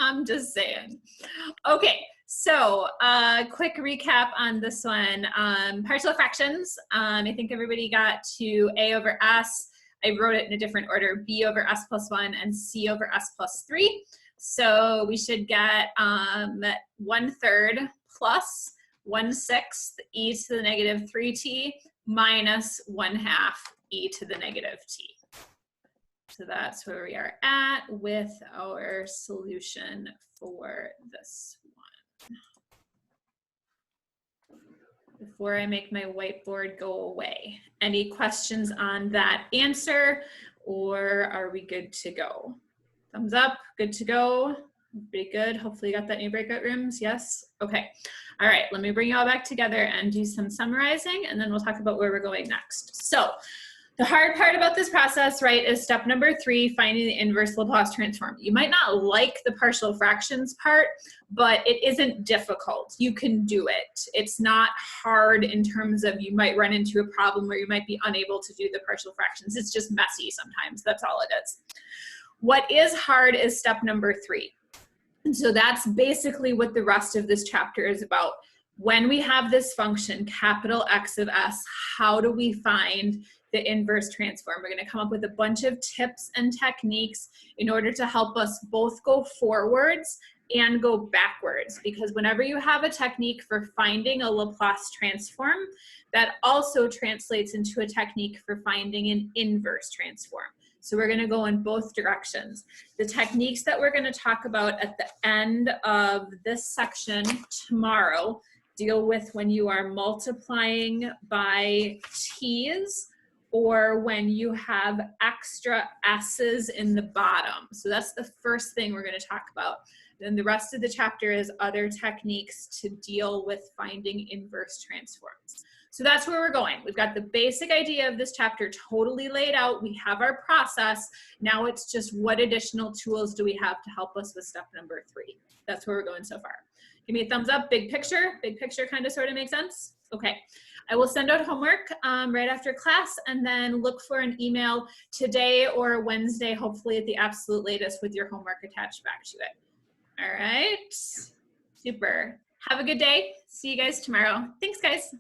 I'm just saying. Okay, so quick recap on this one. Partial fractions. I think everybody got to A over S. I wrote it in a different order, B over S plus 1 and C over S plus 3. So we should get 1/3 plus 1/6 e to the negative 3t minus 1/2 e to the negative t. So that's where we are at with our solution for this one. Before I make my whiteboard go away, any questions on that answer, or are we good to go? Thumbs up, good to go. Pretty good. Hopefully you got that in your breakout rooms. Yes? Okay. All right, let me bring you all back together and do some summarizing, and then we'll talk about where we're going next. So the hard part about this process, right, is step number 3, finding the inverse Laplace transform. You might not like the partial fractions part, but it isn't difficult. You can do it. It's not hard in terms of you might run into a problem where you might be unable to do the partial fractions. It's just messy sometimes. That's all it is. What is hard is step number 3. And so that's basically what the rest of this chapter is about. When we have this function, capital X of S, how do we find the inverse transform? We're going to come up with a bunch of tips and techniques in order to help us both go forwards and go backwards, because whenever you have a technique for finding a Laplace transform, that also translates into a technique for finding an inverse transform. So we're going to go in both directions. The techniques that we're going to talk about at the end of this section tomorrow deal with when you are multiplying by t's, or when you have extra s's in the bottom. So that's the first thing we're going to talk about. Then the rest of the chapter is other techniques to deal with finding inverse transforms. So that's where we're going. We've got the basic idea of this chapter totally laid out. We have our process. Now it's just what additional tools do we have to help us with step number 3. That's where we're going so far. Give me a thumbs up, big picture. Big picture kind of sort of makes sense? Okay. I will send out homework right after class, and then look for an email today or Wednesday, hopefully at the absolute latest, with your homework attached back to it. All right. Super. Have a good day. See you guys tomorrow. Thanks, guys.